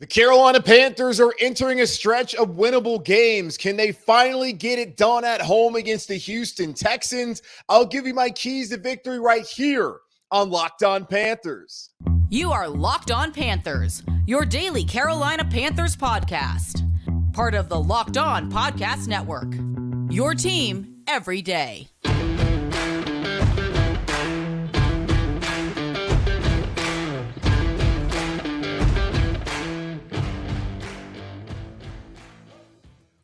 The Carolina Panthers are entering a stretch of winnable games. Can they finally get it done at home against the Houston Texans? I'll give you my keys to victory right here on Locked On Panthers. You are Locked On Panthers, your daily Carolina Panthers podcast. Part of the Locked On Podcast Network. Your team every day.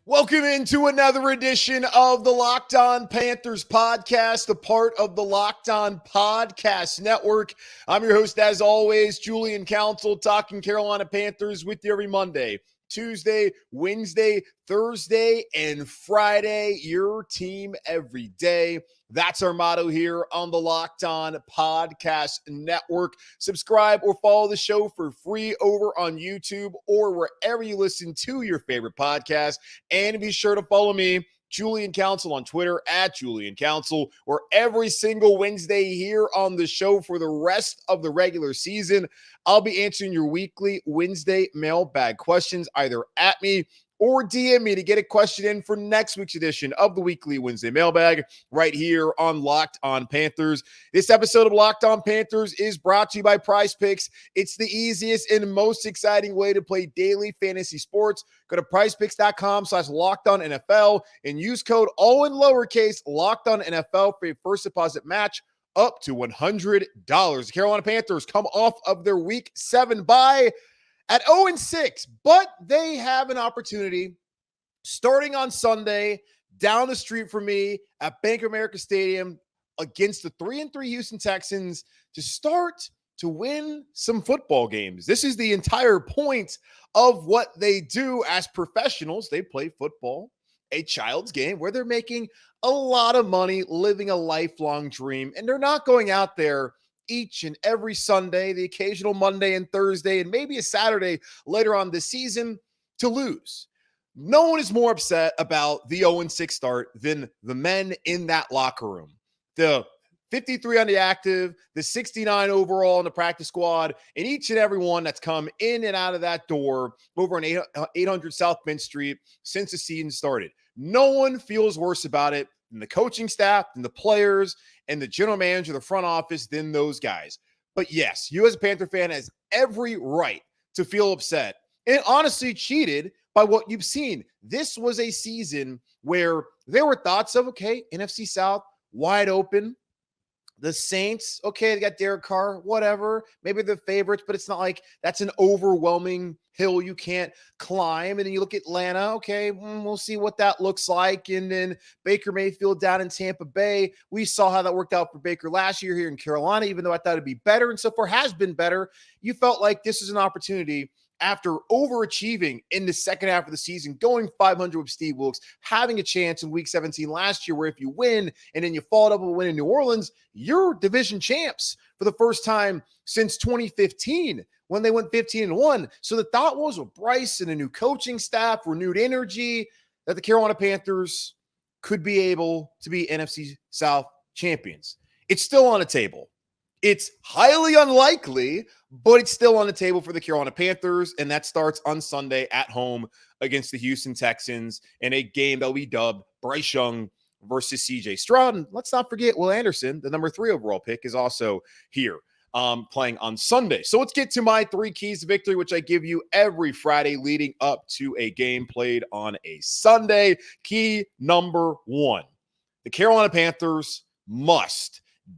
Welcome into another edition of the Locked On Panthers podcast, a part of the Locked On Podcast Network. I'm your host, as always, Julian Council, talking Carolina Panthers with you every Monday, Tuesday, Wednesday, Thursday, and Friday. Your team every day. That's our motto here on the Locked On Podcast Network. Subscribe or follow the show for free over on YouTube or wherever you listen to your favorite podcast. And be sure to follow me, Julian Council, on Twitter at Julian Council, where every single Wednesday here on the show for the rest of the regular season, I'll be answering your weekly Wednesday mailbag questions either at me or DM me to get a question in for next week's edition of the weekly Wednesday mailbag right here on Locked On Panthers. This episode of Locked On Panthers is brought to you by Prize Picks. It's the easiest and most exciting way to play daily fantasy sports. Go to prizepicks.com/LockedOnNFL and use code all in lowercase LockedOnNFL for your first deposit match up to $100. The Carolina Panthers come off of their Week 7 bye at 0-6, but they have an opportunity starting on Sunday down the street from me at Bank of America Stadium against the 3-3 Houston Texans to start to win some football games. This is the entire point of what they do as professionals. They play football, a child's game where they're making a lot of money, living a lifelong dream, and they're not going out there each and every Sunday, the occasional Monday and Thursday, and maybe a Saturday later on this season to lose. No one is more upset about the 0-6 start than the men in that locker room. The 53 on the active, the 69 overall in the practice squad, and each and every one that's come in and out of that door over on 800 South Main Street since the season started. No one feels worse about it than the coaching staff, than the players, and the general manager, the front office, than those guys. But yes, you as a Panther fan has every right to feel upset and honestly cheated by what you've seen. This was a season where there were thoughts of, okay, NFC South, wide open. The Saints, okay, they got Derek Carr, whatever. Maybe they're favorites, but it's not like that's an overwhelming hill you can't climb. And then you look at Atlanta, okay, we'll see what that looks like. And then Baker Mayfield down in Tampa Bay. We saw how that worked out for Baker last year here in Carolina, even though I thought it'd be better, and so far has been better. You felt like this is an opportunity after overachieving in the second half of the season, going 500 with Steve Wilks, having a chance in Week 17 last year where if you win and then you follow up with a win in New Orleans, you're division champs for the first time since 2015 when they went 15-1. So the thought was with Bryce and a new coaching staff, renewed energy, that the Carolina Panthers could be able to be NFC South champions. It's still on the table. It's highly unlikely, but it's still on the table for the Carolina Panthers, and that starts on Sunday at home against the Houston Texans in a game that will be dubbed Bryce Young versus CJ Stroud. And let's not forget Will Anderson, the number 3 overall pick, is also here playing on Sunday. So let's get to my 3 keys to victory, which I give you every Friday leading up to a game played on a Sunday. Key number 1, the Carolina Panthers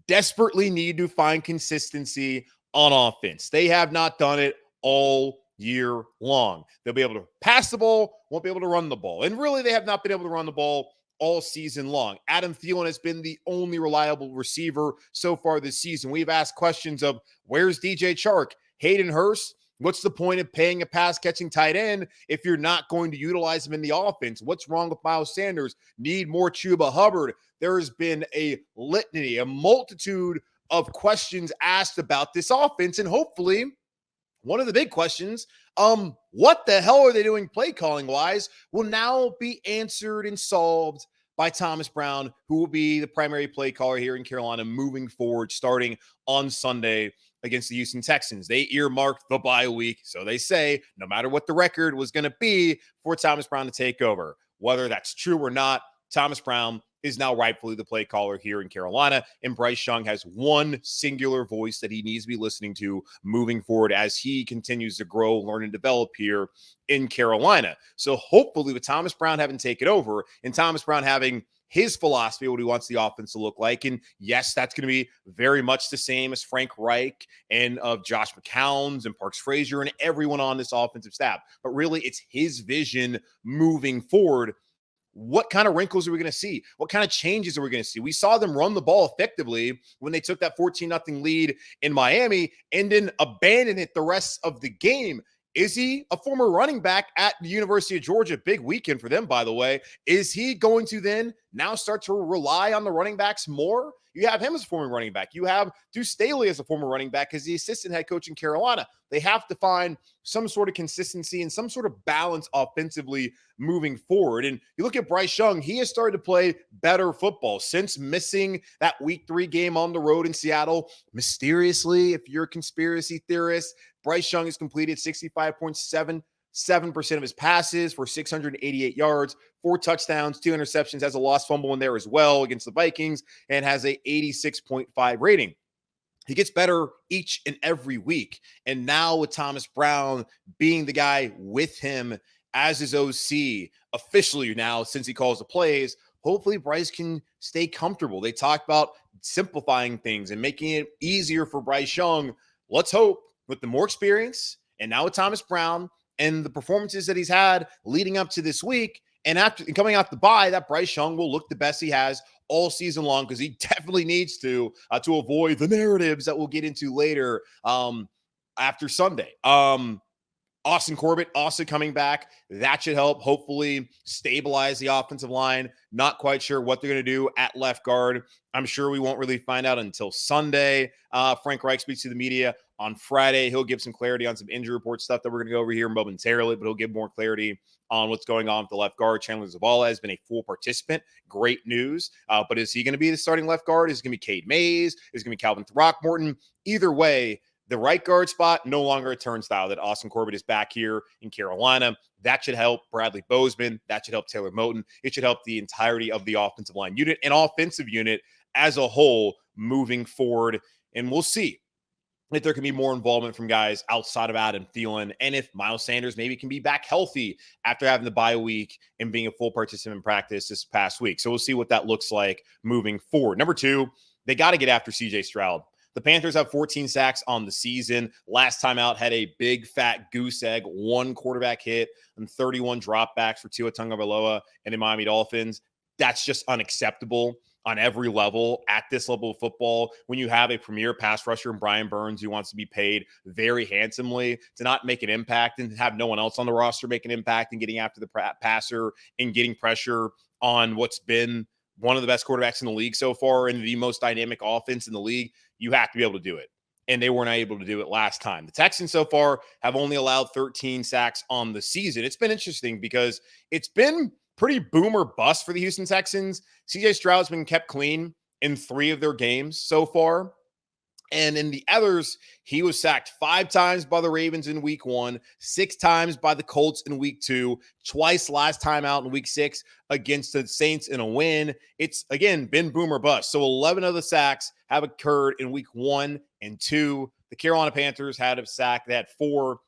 desperately need to find consistency on offense. They have not done it all year long. They'll be able to pass the ball, won't be able to run the ball. And really, they have not been able to run the ball all season long. Adam Thielen has been the only reliable receiver so far this season. We've asked questions of where's DJ Chark, Hayden Hurst? What's the point of paying a pass-catching tight end if you're not going to utilize him in the offense? What's wrong with Miles Sanders? Need more Chuba Hubbard. There has been a litany, a multitude of questions asked about this offense, and hopefully one of the big questions, what the hell are they doing play calling wise, will now be answered and solved by Thomas Brown, who will be the primary play caller here in Carolina moving forward, starting on Sunday against the Houston Texans. They earmarked the bye week, so they say, no matter what the record was going to be for Thomas Brown to take over. Whether that's true or not, Thomas Brown is now rightfully the play caller here in Carolina, and Bryce Young has one singular voice that he needs to be listening to moving forward as he continues to grow, learn, and develop here in Carolina. So hopefully with Thomas Brown having taken over and Thomas Brown having his philosophy, what he wants the offense to look like. And yes, that's going to be very much the same as Frank Reich and of Josh McCown's and Parks Frazier and everyone on this offensive staff. But really, it's his vision moving forward. What kind of wrinkles are we going to see? What kind of changes are we going to see? We saw them run the ball effectively when they took that 14-0 lead in Miami and then abandon it the rest of the game. Is he a former running back at the University of Georgia? Big weekend for them, by the way. Is he going to then now start to rely on the running backs more? You have him as a former running back. You have Deuce Staley as a former running back as the assistant head coach in Carolina. They have to find some sort of consistency and some sort of balance offensively moving forward. And you look at Bryce Young, he has started to play better football since missing that week 3 game on the road in Seattle. Mysteriously, if you're a conspiracy theorist, Bryce Young has completed 65.77% of his passes for 688 yards, 4 touchdowns, 2 interceptions, has a lost fumble in there as well against the Vikings, and has a 86.5 rating. He gets better each and every week. And now with Thomas Brown being the guy with him as his OC officially now since he calls the plays, hopefully Bryce can stay comfortable. They talk about simplifying things and making it easier for Bryce Young. Let's hope with the more experience and now with Thomas Brown and the performances that he's had leading up to this week and after coming out the bye, that Bryce Young will look the best he has all season long, because he definitely needs to avoid the narratives that we'll get into later after Sunday. Austin Corbett also coming back. That should help hopefully stabilize the offensive line. Not quite sure what they're going to do at left guard. I'm sure we won't really find out until Sunday. Frank Reich speaks to the media on Friday. He'll give some clarity on some injury report stuff that we're going to go over here momentarily, but he'll give more clarity on what's going on with the left guard. Chandler Zavala has been a full participant. Great news. But is he going to be the starting left guard? Is it going to be Cade Mays? Is it going to be Calvin Throckmorton? Either way, the right guard spot, no longer a turnstile that Austin Corbett is back here in Carolina. That should help Bradley Bozeman. That should help Taylor Moton. It should help the entirety of the offensive line unit and offensive unit as a whole moving forward. And we'll see if there can be more involvement from guys outside of Adam Thielen, and if Miles Sanders maybe can be back healthy after having the bye week and being a full participant in practice this past week. So we'll see what that looks like moving forward. Number 2, they got to get after CJ Stroud. The Panthers have 14 sacks on the season. Last time out had a big fat goose egg, 1 quarterback hit, and 31 dropbacks for Tua Tagovailoa and the Miami Dolphins. That's just unacceptable on every level at this level of football. When you have a premier pass rusher in Brian Burns who wants to be paid very handsomely to not make an impact and have no one else on the roster make an impact and getting after the passer and getting pressure on what's been one of the best quarterbacks in the league so far and the most dynamic offense in the league, you have to be able to do it. And they weren't able to do it last time. The Texans so far have only allowed 13 sacks on the season. It's been interesting because it's been pretty boom or bust for the Houston Texans. CJ Stroud's been kept clean in 3 of their games so far. And in the others, he was sacked 5 times by the Ravens in week 1, 6 times by the Colts in week 2, twice last time out in week 6 against the Saints in a win. It's, again, been boom or bust. So 11 of the sacks have occurred in week 1 and 2. The Carolina Panthers had a sack. They had 4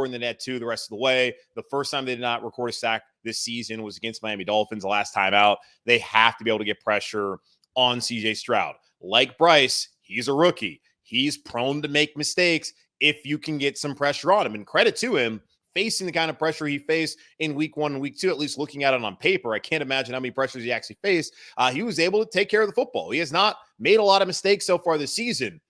in the net 2 the rest of the way. The first time they did not record a sack this season was against Miami Dolphins the last time out. They have to be able to get pressure on CJ Stroud. Like Bryce, he's a rookie. He's prone to make mistakes if you can get some pressure on him. And credit to him, facing the kind of pressure he faced in week 1 and week 2, at least looking at it on paper. I can't imagine how many pressures he actually faced. He was able to take care of the football. He has not made a lot of mistakes so far this season.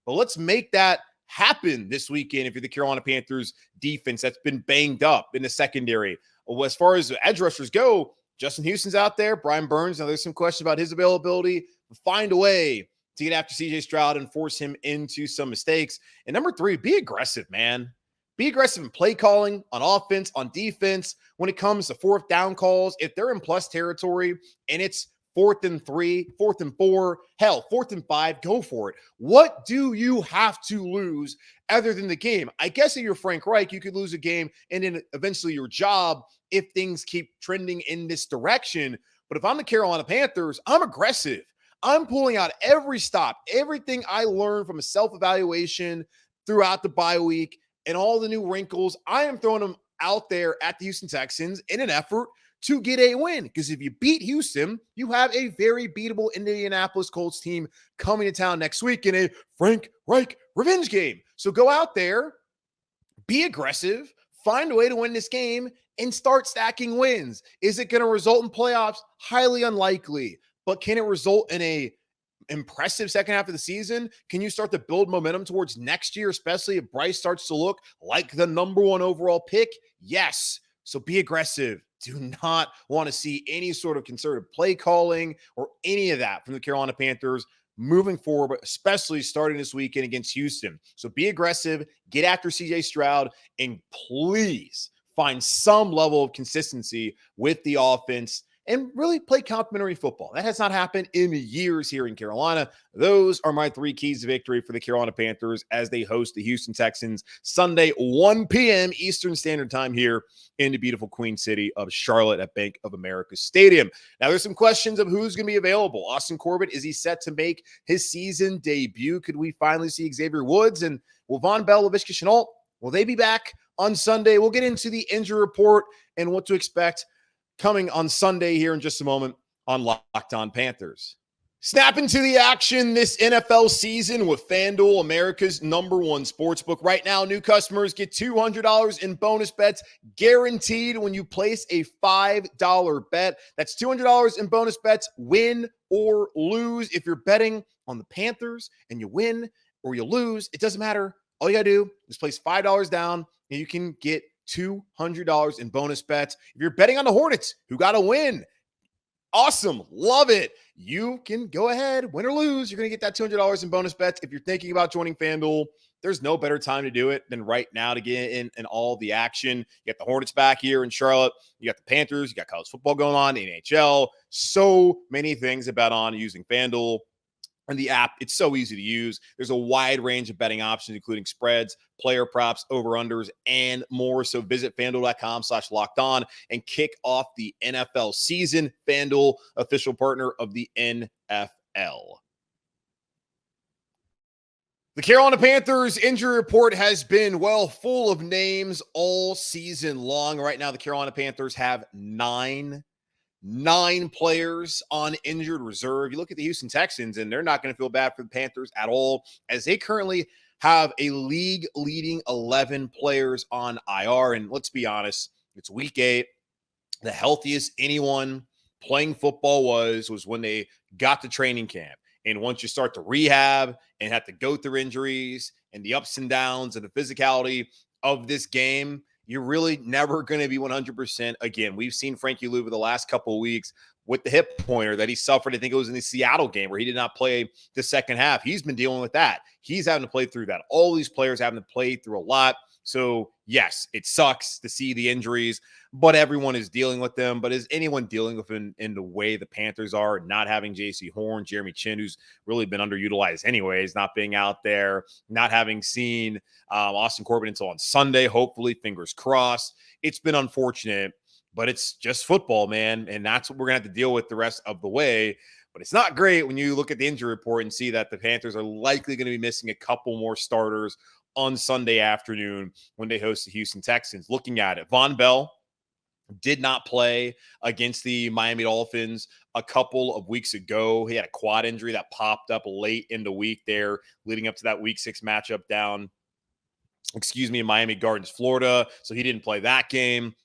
But let's make that happen this weekend if you're the Carolina Panthers defense that's been banged up in the secondary. Well, as far as the edge rushers go, Justin Houston's out there. Brian Burns, now there's some question about his availability. Find a way to get after CJ Stroud and force him into some mistakes. And number 3, be aggressive, man. Be aggressive in play calling, on offense, on defense. When it comes to 4th down calls, if they're in plus territory and it's 4th and 3, 4th and 4, hell, 4th and 5, go for it. What do you have to lose other than the game? I guess if you're Frank Reich, you could lose a game and then eventually your job if things keep trending in this direction. But if I'm the Carolina Panthers, I'm aggressive. I'm pulling out every stop, everything I learned from a self-evaluation throughout the bye week and all the new wrinkles. I am throwing them out there at the Houston Texans in an effort to get a win. Because if you beat Houston, you have a very beatable Indianapolis Colts team coming to town next week in a Frank Reich revenge game. So go out there, be aggressive, find a way to win this game, and start stacking wins. Is it going to result in playoffs? Highly unlikely. But can it result in a impressive second half of the season? Can you start to build momentum towards next year, especially if Bryce starts to look like the number 1 overall pick? Yes. So be aggressive. Do not want to see any sort of conservative play calling or any of that from the Carolina Panthers moving forward, but especially starting this weekend against Houston. So be aggressive, get after CJ Stroud, and please find some level of consistency with the offense and really play complimentary football. That has not happened in years here in Carolina. Those are my 3 keys to victory for the Carolina Panthers as they host the Houston Texans Sunday, 1 p.m. Eastern Standard Time here in the beautiful Queen City of Charlotte at Bank of America Stadium. Now, there's some questions of who's going to be available. Austin Corbett, is he set to make his season debut? Could we finally see Xavier Woods? And will Vonn, Laviska, Shenault, will they be back on Sunday? We'll get into the injury report and what to expect coming on Sunday here in just a moment on Locked On Panthers. Snap into the action this NFL season with FanDuel, America's #1 sportsbook. Right now, new customers get $200 in bonus bets guaranteed when you place a $5 bet. That's $200 in bonus bets, win or lose. If you're betting on the Panthers and you win or you lose, it doesn't matter. All you got to do is place $5 down and you can get $200 in bonus bets. If you're betting on the Hornets, who got to win, awesome, love it. You can go ahead, win or lose. You're going to get that $200 in bonus bets. If you're thinking about joining FanDuel, there's no better time to do it than right now to get in all the action. You got the Hornets back here in Charlotte. You got the Panthers. You got college football going on, NHL. So many things to bet on using FanDuel. And the app, it's so easy to use. There's a wide range of betting options, including spreads, player props, over-unders, and more. So visit FanDuel.com/lockedon and kick off the NFL season. FanDuel, official partner of the NFL. The Carolina Panthers injury report has been, full of names all season long. Right now, the Carolina Panthers have nine players on injured reserve. You look at the Houston Texans, and they're not going to feel bad for the Panthers at all, as they currently have a league-leading 11 players on IR. And let's be honest, it's week 8. The healthiest anyone playing football was when they got to training camp. And once you start to rehab and have to go through injuries and the ups and downs and the physicality of this game, you're really never going to be 100%. Again, we've seen Frankie Louva the last couple of weeks with the hip pointer that he suffered. I think it was in the Seattle game where he did not play the second half. He's been dealing with that. He's having to play through that. All these players having to play through a lot. So, yes, it sucks to see the injuries, but everyone is dealing with them. But is anyone dealing with them in the way the Panthers are, not having J.C. Horn, Jeremy Chin, who's really been underutilized anyways, not being out there, not having seen Austin Corbett until on Sunday, hopefully, fingers crossed. It's been unfortunate, but it's just football, man, and that's what we're going to have to deal with the rest of the way. But it's not great when you look at the injury report and see that the Panthers are likely going to be missing a couple more starters on Sunday afternoon when they host the Houston Texans. Looking at it, Vonn Bell did not play against the Miami Dolphins a couple of weeks ago. He had a quad injury that popped up late in the week there, leading up to that week 6 matchup down, in Miami Gardens, Florida. So he didn't play that game.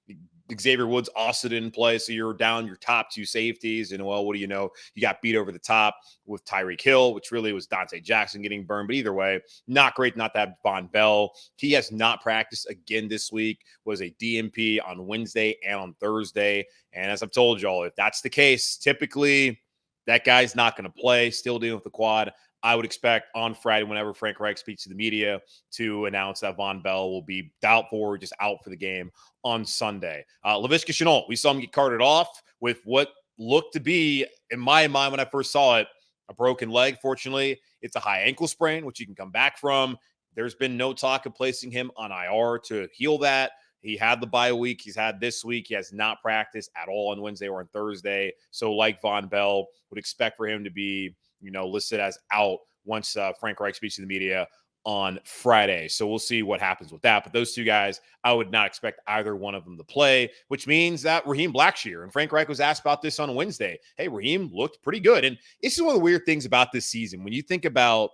Xavier Woods also didn't play, so you're down your top 2 safeties. And, what do you know? You got beat over the top with Tyreek Hill, which really was Dante Jackson getting burned. But either way, not great not to have Vonn Bell. He has not practiced again this week, was a DNP on Wednesday and on Thursday. And as I've told y'all, if that's the case, typically that guy's not going to play, still dealing with the quad. I would expect on Friday, whenever Frank Reich speaks to the media, to announce that Vonn Bell will be doubtful or just out for the game on Sunday. Laviska Shenault, we saw him get carted off with what looked to be, in my mind when I first saw it, a broken leg. Fortunately, it's a high ankle sprain, which you can come back from. There's been no talk of placing him on IR to heal that. He had the bye week. He's had this week. He has not practiced at all on Wednesday or on Thursday. So like Vonn Bell, would expect for him to be, listed as out once Frank Reich speaks to the media on Friday. So we'll see what happens with that. But those two guys, I would not expect either one of them to play, which means that Raheem Blackshear, and Frank Reich was asked about this on Wednesday. Hey, Raheem looked pretty good. And this is one of the weird things about this season. When you think about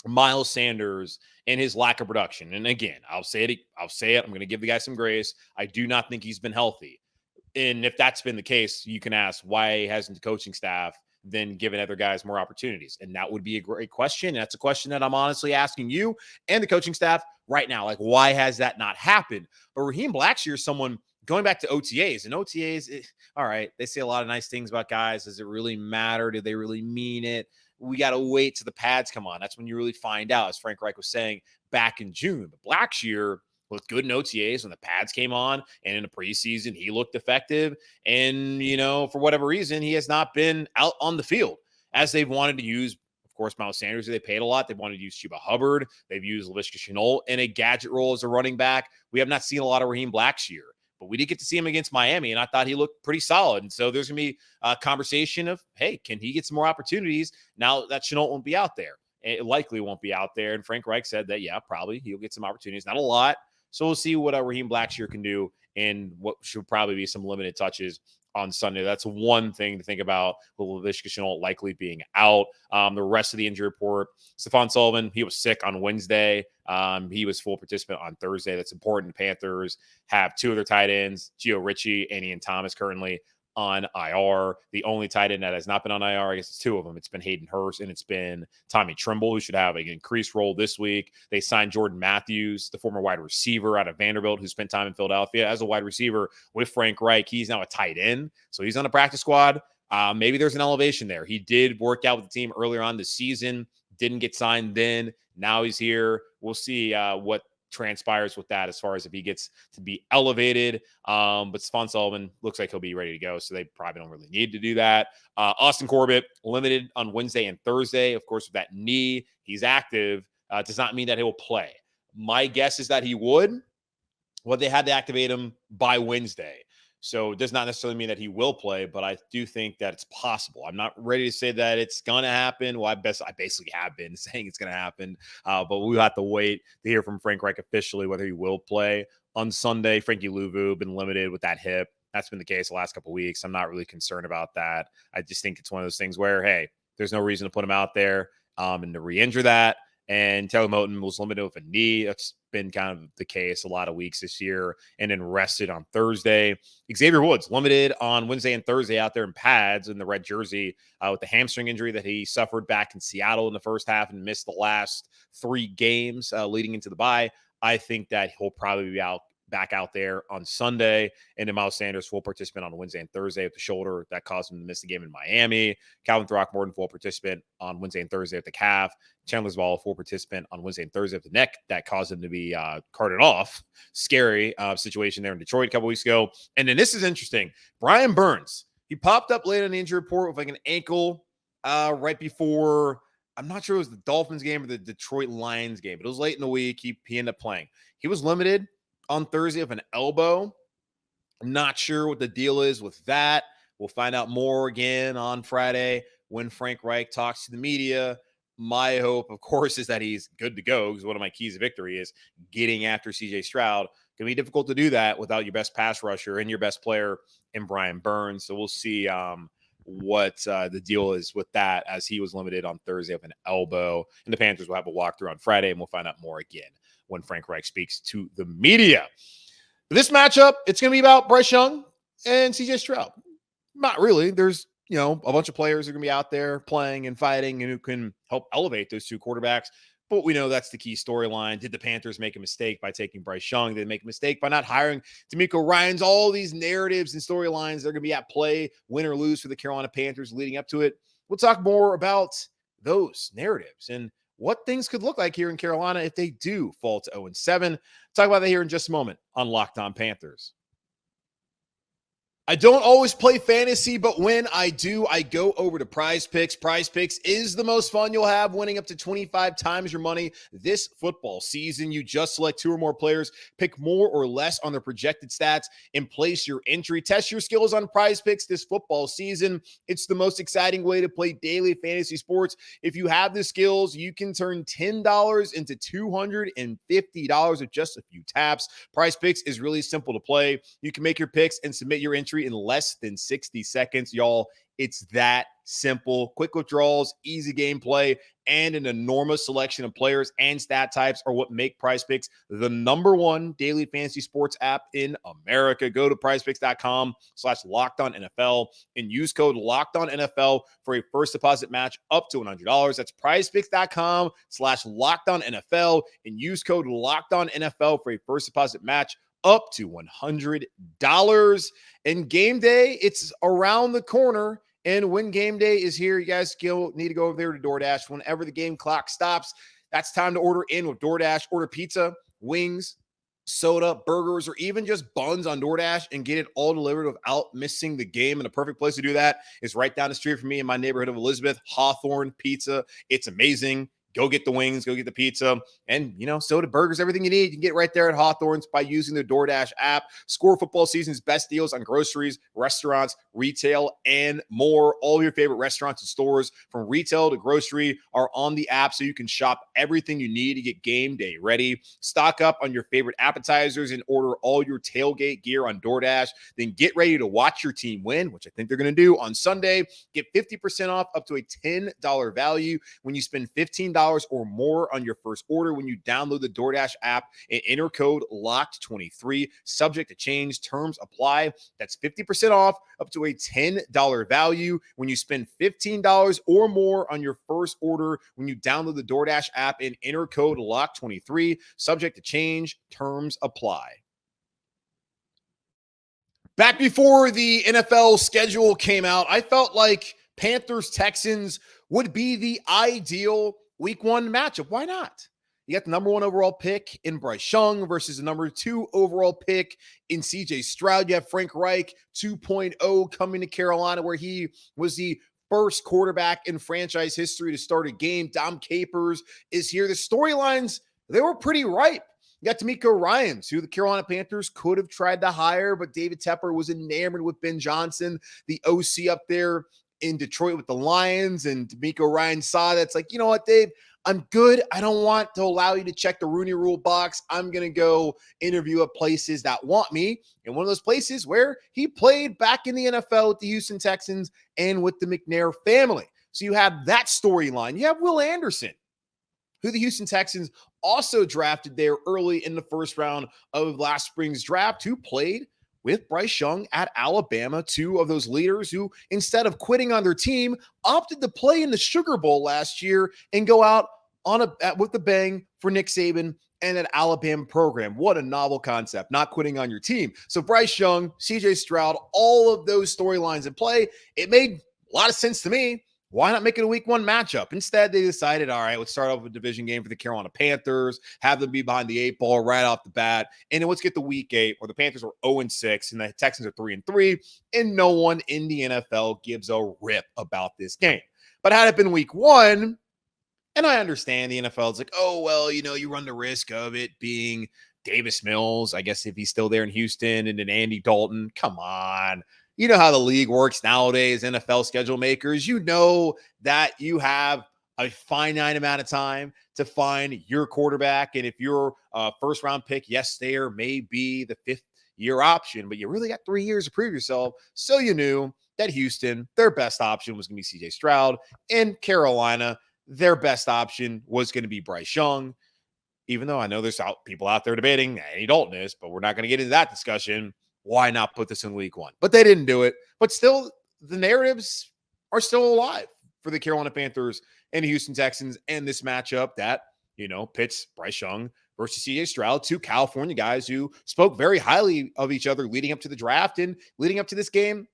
Miles Sanders and his lack of production, and again, I'll say it. I'm going to give the guy some grace. I do not think he's been healthy. And if that's been the case, you can ask, why hasn't the coaching staff then given other guys more opportunities? And that would be a great question. And that's a question that I'm honestly asking you and the coaching staff right now. Like, why has that not happened? But Raheem Blackshear is someone going back to OTAs. And OTAs, all right, they say a lot of nice things about guys. Does it really matter? Do they really mean it? We got to wait till the pads come on. That's when you really find out, as Frank Reich was saying back in June. But Blackshear looked good in OTAs when the pads came on, and in the preseason, he looked effective. And, for whatever reason, he has not been out on the field as they've wanted to use, of course, Miles Sanders, they paid a lot. They've wanted to use Chuba Hubbard. They've used Laviska Shenault in a gadget role as a running back. We have not seen a lot of Raheem Blackshear, but we did get to see him against Miami, and I thought he looked pretty solid. And so there's going to be a conversation of, hey, can he get some more opportunities now that Shenault won't be out there? It likely won't be out there. And Frank Reich said that, yeah, probably he'll get some opportunities. Not a lot. So we'll see what Raheem Blackshear can do and what should probably be some limited touches on Sunday. That's one thing to think about with Laviska Shenault likely being out. The rest of the injury report, Stephon Sullivan, he was sick on Wednesday. He was full participant on Thursday. That's important. The Panthers have two of their tight ends, Gio Ritchie and Ian Thomas, currently on IR. The only tight end that has not been on IR, I guess it's two of them. It's been Hayden Hurst and it's been Tommy Trimble, who should have an increased role this week. They signed Jordan Matthews, the former wide receiver out of Vanderbilt, who spent time in Philadelphia as a wide receiver with Frank Reich. He's now a tight end, so he's on the practice squad. Maybe there's an elevation there. He did work out with the team earlier on this season, didn't get signed then. Now he's here. We'll see what transpires with that as far as if he gets to be elevated. But Stephon Sullivan looks like he'll be ready to go, so they probably don't really need to do that. Austin Corbett limited on Wednesday and Thursday. Of course, with that knee, he's active. Does not mean that he will play. My guess is that he would. Well, they had to activate him by Wednesday. So it does not necessarily mean that he will play, but I do think that it's possible. I'm not ready to say that it's going to happen. Well, I basically have been saying it's going to happen, but we'll have to wait to hear from Frank Reich officially whether he will play on Sunday. Frankie Louvu been limited with that hip. That's been the case the last couple of weeks. I'm not really concerned about that. I just think it's one of those things where, hey, there's no reason to put him out there and to re-injure that. And Taylor Moton was limited with a knee. That's been kind of the case a lot of weeks this year, and then rested on Thursday. Xavier Woods limited on Wednesday and Thursday out there in pads in the red jersey with the hamstring injury that he suffered back in Seattle in the first half and missed the last 3 games leading into the bye. I think that he'll probably be back out there on Sunday. And then Miles Sanders, full participant on Wednesday and Thursday with the shoulder that caused him to miss the game in Miami. Calvin Throckmorton, full participant on Wednesday and Thursday with the calf. Chandler Zavala, full participant on Wednesday and Thursday with the neck that caused him to be carted off. Scary situation there in Detroit a couple weeks ago. And then this is interesting. Brian Burns, he popped up late on the injury report with like an ankle right before, I'm not sure it was the Dolphins game or the Detroit Lions game, but it was late in the week. He ended up playing. He was limited on Thursday of an elbow. I'm not sure what the deal is with that. We'll find out more again on Friday when Frank Reich talks to the media. My hope, of course, is that he's good to go, because one of my keys to victory is getting after CJ Stroud. It can be difficult to do that without your best pass rusher and your best player in Brian Burns. So we'll see what the deal is with that, as he was limited on Thursday of an elbow. And the Panthers will have a walkthrough on Friday, and we'll find out more again when Frank Reich speaks to the media. This matchup, it's going to be about Bryce Young and CJ Stroud. Not really. There's, a bunch of players are going to be out there playing and fighting and who can help elevate those two quarterbacks. But we know that's the key storyline. Did the Panthers make a mistake by taking Bryce Young? Did they make a mistake by not hiring D'Amico Ryans? All these narratives and storylines that are going to be at play, win or lose for the Carolina Panthers leading up to it. We'll talk more about those narratives and what things could look like here in Carolina if they do fall to 0-7. Talk about that here in just a moment on Locked On Panthers. I don't always play fantasy, but when I do, I go over to Prize Picks. Prize Picks is the most fun you'll have, winning up to 25 times your money this football season. You just select 2 or more players, pick more or less on their projected stats, and place your entry. Test your skills on Prize Picks this football season. It's the most exciting way to play daily fantasy sports. If you have the skills, you can turn $10 into $250 with just a few taps. Prize Picks is really simple to play. You can make your picks and submit your entry in less than 60 seconds, y'all. It's that simple. Quick withdrawals, easy gameplay, and an enormous selection of players and stat types are what make PrizePicks the #1 daily fantasy sports app in America. Go to prizepicks.com/LockedOnNFL and use code LockedOnNFL for a first deposit match up to $100. That's prizepicks.com/LockedOnNFL and use code LockedOnNFL for a first deposit match up to $100. And game day, it's around the corner. And when game day is here, you guys still need to go over there to DoorDash. Whenever the game clock stops, that's time to order in with DoorDash. Order pizza, wings, soda, burgers, or even just buns on DoorDash and get it all delivered without missing the game. And the perfect place to do that is right down the street from me in my neighborhood of Elizabeth, Hawthorne Pizza. It's amazing. Go get the wings, go get the pizza, and, soda, burgers, everything you need. You can get right there at Hawthorne's by using the DoorDash app. Score football season's best deals on groceries, restaurants, retail, and more. All your favorite restaurants and stores, from retail to grocery, are on the app, so you can shop everything you need to get game day ready. Stock up on your favorite appetizers and order all your tailgate gear on DoorDash. Then get ready to watch your team win, which I think they're going to do on Sunday. Get 50% off up to a $10 value when you spend $15 or more on your first order when you download the DoorDash app and enter code LOCKED23. Subject to change. Terms apply. That's 50% off up to a $10 value when you spend $15 or more on your first order when you download the DoorDash app and enter code LOCKED23. Subject to change. Terms apply. Back before the NFL schedule came out, I felt like Panthers-Texans would be the ideal Week 1 matchup. Why not? You got the #1 overall pick in Bryce Young versus the #2 overall pick in CJ Stroud. You have Frank Reich 2.0 coming to Carolina, where he was the first quarterback in franchise history to start a game. Dom Capers is here. The storylines, they were pretty ripe. You got D'Amico Ryans, who the Carolina Panthers could have tried to hire, but David Tepper was enamored with Ben Johnson, the OC up there in Detroit with the Lions, and D'Amico Ryans saw that. It's like, you know what, Dave, I'm good. I don't want to allow you to check the Rooney Rule box. I'm going to go interview at places that want me. And one of those places where he played back in the NFL with the Houston Texans and with the McNair family. So you have that storyline. You have Will Anderson, who the Houston Texans also drafted there early in the first round of last spring's draft, who played with Bryce Young at Alabama, 2 of those leaders who, instead of quitting on their team, opted to play in the Sugar Bowl last year and go out with the bang for Nick Saban and an Alabama program. What a novel concept, not quitting on your team. So Bryce Young, CJ Stroud, all of those storylines in play, it made a lot of sense to me. Why not make it a Week 1 matchup? Instead, they decided, all right, let's start off with a division game for the Carolina Panthers, have them be behind the 8 ball right off the bat, and then let's get the Week 8, where the Panthers are 0-6 and the Texans are 3-3, and no one in the NFL gives a rip about this game. But had it been Week 1, and I understand the NFL is like, oh, well, you run the risk of it being Davis Mills, I guess, if he's still there in Houston, and then Andy Dalton. Come on. You know how the league works nowadays, NFL schedule makers. You know that you have a finite amount of time to find your quarterback. And if your first round pick, yes, there may be the 5th-year option, but you really got 3 years to prove yourself. So you knew that Houston, their best option was going to be CJ Stroud. And Carolina, their best option was going to be Bryce Young. Even though I know there's people out there debating Andy Dalton is, but we're not going to get into that discussion. Why not put this in Week 1? But they didn't do it. But still, the narratives are still alive for the Carolina Panthers and the Houston Texans, and this matchup that, pits Bryce Young versus CJ Stroud, 2 California guys who spoke very highly of each other leading up to the draft and leading up to this game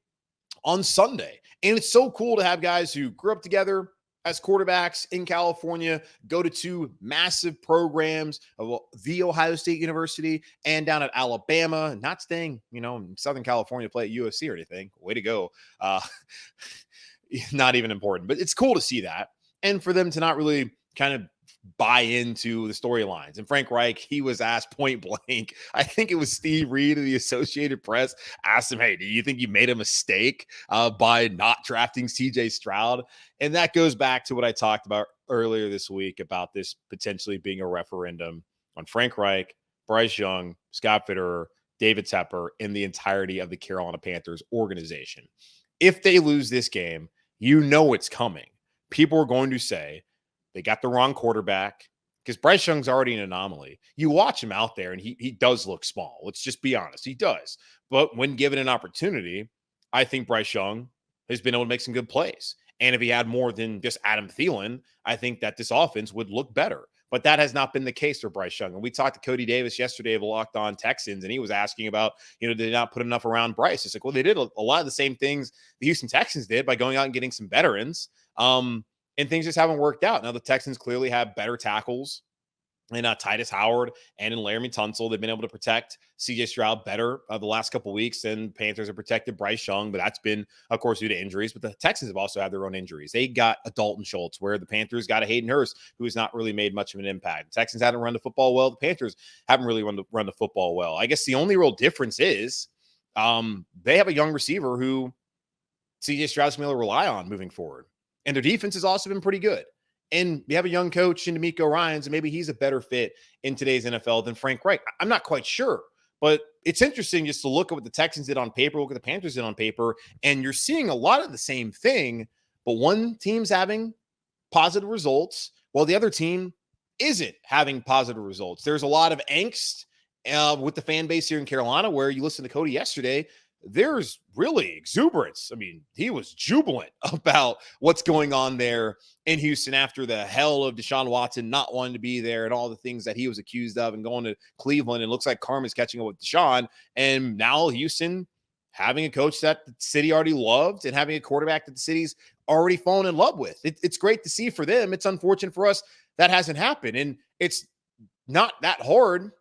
on Sunday. And it's so cool to have guys who grew up together, as quarterbacks in California go to two massive programs, the Ohio State University and down at Alabama, not staying, in Southern California to play at USC or anything. Way to go. Not even important, but it's cool to see that. And for them to not really kind of buy into the storylines. And Frank Reich, he was asked point blank. I think it was Steve Reed of the Associated Press asked him, hey, do you think you made a mistake by not drafting CJ Stroud? And that goes back to what I talked about earlier this week about this potentially being a referendum on Frank Reich, Bryce Young, Scott Fitterer, David Tepper, and the entirety of the Carolina Panthers organization. If they lose this game, it's coming. People are going to say, they got the wrong quarterback because Bryce Young's already an anomaly. You watch him out there and he does look small. Let's just be honest. He does. But when given an opportunity, I think Bryce Young has been able to make some good plays. And if he had more than just Adam Thielen, I think that this offense would look better. But that has not been the case for Bryce Young. And we talked to Cody Davis yesterday of the Locked On Texans, and he was asking about, did they not put enough around Bryce? It's like, well, they did a lot of the same things the Houston Texans did by going out and getting some veterans. And things just haven't worked out. Now, the Texans clearly have better tackles in Titus Howard and in Laramie Tunsil. They've been able to protect CJ Stroud better the last couple of weeks than Panthers have protected Bryce Young, but that's been, of course, due to injuries. But the Texans have also had their own injuries. They got a Dalton Schultz, where the Panthers got a Hayden Hurst, who has not really made much of an impact. The Texans haven't run the football well. The Panthers haven't really run the football well. I guess the only real difference is they have a young receiver who CJ Stroud's going to rely on moving forward. And their defense has also been pretty good. And you have a young coach in D'Amico Ryans, and maybe he's a better fit in today's NFL than Frank Reich. I'm not quite sure, but it's interesting just to look at what the Texans did on paper, look at the Panthers did on paper, and you're seeing a lot of the same thing, but one team's having positive results while the other team isn't having positive results. There's a lot of angst with the fan base here in Carolina, where you listen to Cody yesterday, there's really exuberance. I mean, he was jubilant about what's going on there in Houston after the hell of Deshaun Watson not wanting to be there and all the things that he was accused of and going to Cleveland. And looks like karma's catching up with Deshaun. And now Houston having a coach that the city already loved and having a quarterback that the city's already fallen in love with. It's great to see for them. It's unfortunate for us that hasn't happened. And it's not that hard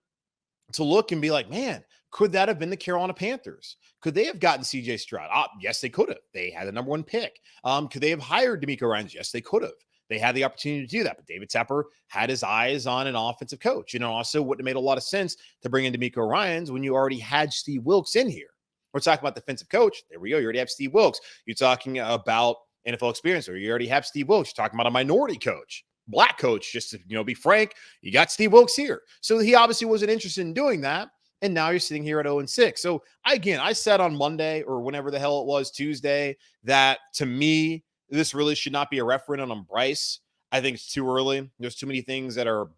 to look and be like, man, could that have been the Carolina Panthers? Could they have gotten CJ Stroud? Yes, they could have. They had the number one pick. Could they have hired D'Amico Ryans? Yes, they could have. They had the opportunity to do that. But David Tepper had his eyes on an offensive coach. Also wouldn't have made a lot of sense to bring in D'Amico Ryans when you already had Steve Wilks in here. We're talking about defensive coach. There we go. You already have Steve Wilks. You're talking about NFL experience, or you already have Steve Wilks. You're talking about a minority coach, black coach, just to be frank. You got Steve Wilks here. So he obviously wasn't interested in doing that. And now you're sitting here at 0-6. So I said on Monday, or whenever the hell it was, Tuesday, that to me, this really should not be a referendum on Bryce. I think it's too early. There's too many things that are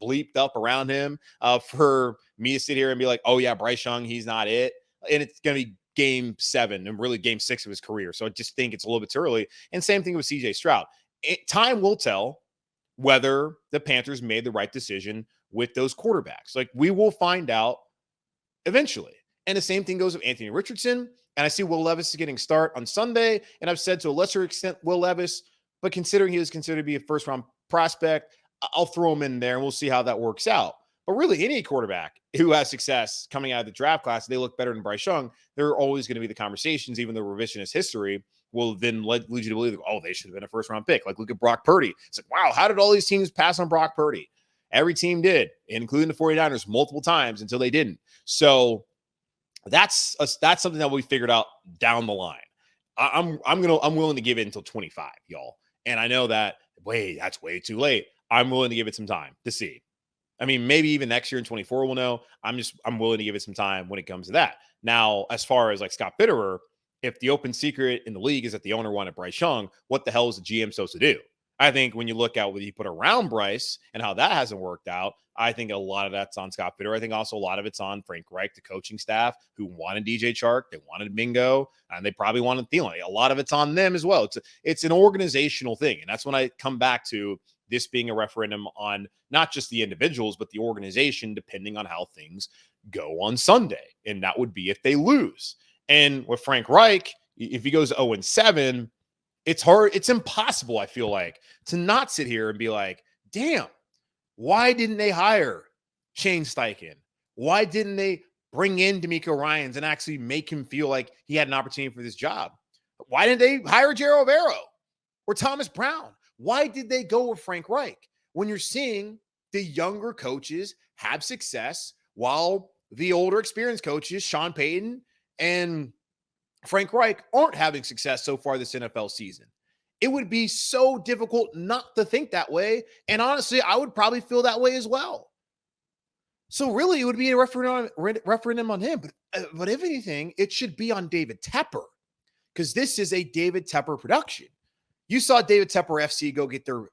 bleeped up around him for me to sit here and be like, oh yeah, Bryce Young, he's not it. And it's going to be game 7 and really game 6 of his career. So I just think it's a little bit too early. And same thing with CJ Stroud. Time will tell whether the Panthers made the right decision with those quarterbacks. Like, we will find out eventually. And the same thing goes with Anthony Richardson. And I see Will Levis is getting start on Sunday. And I've said to a lesser extent Will Levis, but considering he was considered to be a first-round prospect, I'll throw him in there and we'll see how that works out. But really, any quarterback who has success coming out of the draft class, they look better than Bryce Young, there are always going to be the conversations, even though revisionist history will then lead you to believe, oh, they should have been a first-round pick. Like, look at Brock Purdy. It's like, wow, how did all these teams pass on Brock Purdy? Every team did, including the 49ers multiple times until they didn't. So that's something that we figured out down the line. I'm willing to give it until 25, y'all. And I know that, that's way too late. I'm willing to give it some time to see. I mean, maybe even next year in 24 we'll know. I'm willing to give it some time when it comes to that. Now, as far as like Scott Fitterer, if the open secret in the league is that the owner wanted Bryce Young, what the hell is the GM supposed to do? I think when you look at what he put around Bryce and how that hasn't worked out, I think a lot of that's on Scott Fitterer. I think also a lot of it's on Frank Reich, the coaching staff, who wanted DJ Chark, they wanted Mingo, and they probably wanted Thielen. A lot of it's on them as well. It's an organizational thing. And that's when I come back to this being a referendum on not just the individuals, but the organization, depending on how things go on Sunday. And that would be if they lose. And with Frank Reich, if he goes 0-7, It's hard. It's impossible, I feel like, to not sit here and be like, damn, why didn't they hire Shane Steichen? Why didn't they bring in D'Amico Ryans and actually make him feel like he had an opportunity for this job? Why didn't they hire Jerry Overo or Thomas Brown? Why did they go with Frank Reich? When you're seeing the younger coaches have success while the older experienced coaches, Sean Payton and Frank Reich, aren't having success so far this NFL season. It would be so difficult not to think that way. And honestly, I would probably feel that way as well. So really, it would be a referendum on him. But if anything, it should be on David Tepper, because this is a David Tepper production. You saw David Tepper FC go get their,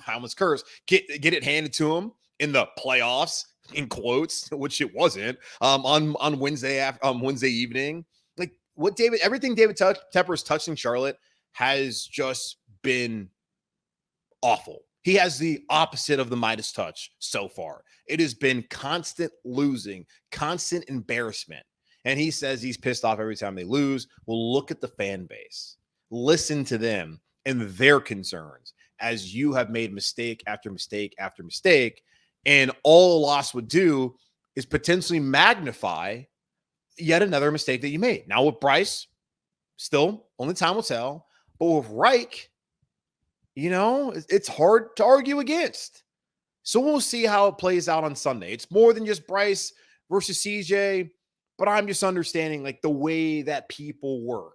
I almost curse, get it handed to him in the playoffs, in quotes, which it wasn't, on Wednesday evening. Like everything David Tepper's touched in Charlotte has just been awful. He has the opposite of the Midas touch so far. It has been constant losing, constant embarrassment. And he says he's pissed off every time they lose. Well, look at the fan base. Listen to them and their concerns as you have made mistake after mistake after mistake. And all a loss would do is potentially magnify yet another mistake that you made. Now with Bryce, still only time will tell. But with Reich, it's hard to argue against. So we'll see how it plays out on Sunday. It's more than just Bryce versus CJ, but I'm just understanding like the way that people work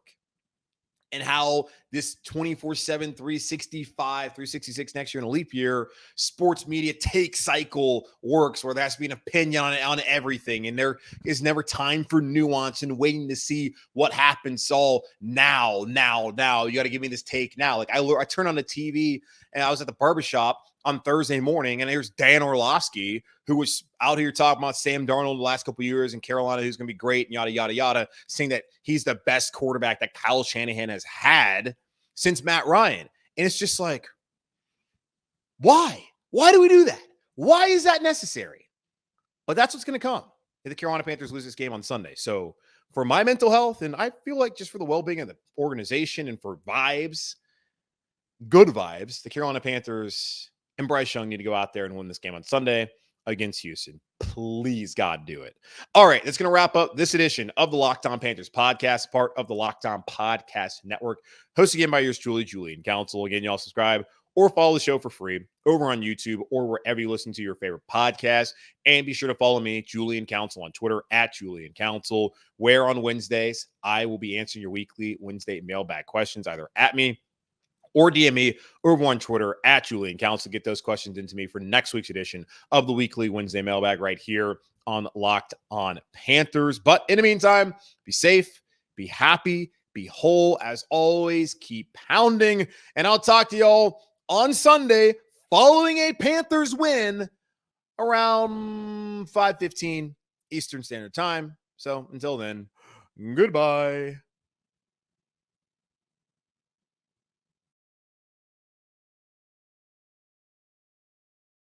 and how this 24/7, 365, 366 next year in a leap year sports media take cycle works, where there has to be an opinion on everything. And there is never time for nuance and waiting to see what happens. All now. You got to give me this take now. Like I turned on the TV and I was at the barbershop on Thursday morning, and there's Dan Orlovsky, who was out here talking about Sam Darnold the last couple of years in Carolina, who's going to be great, and yada, yada, yada, saying that he's the best quarterback that Kyle Shanahan has had since Matt Ryan. And it's just like, why? Why do we do that? Why is that necessary? But that's what's going to come if the Carolina Panthers lose this game on Sunday. So for my mental health, and I feel like just for the well-being of the organization and for vibes, good vibes, the Carolina Panthers and Bryce Young need to go out there and win this game on Sunday against Houston. Please, God, do it. All right, that's going to wrap up this edition of the Locked On Panthers podcast, part of the Locked On Podcast Network, hosted again by yours truly, Julian Council. Again, y'all subscribe or follow the show for free over on YouTube or wherever you listen to your favorite podcast. And be sure to follow me, Julian Council, on Twitter at Julian Council, where on Wednesdays I will be answering your weekly Wednesday mailbag questions, either at me or DM me over on Twitter at Julian Council. Get those questions into me for next week's edition of the weekly Wednesday mailbag right here on Locked On Panthers. But in the meantime, be safe, be happy, be whole. As always, keep pounding. And I'll talk to y'all on Sunday following a Panthers win around 5:15 Eastern Standard Time. So until then, goodbye.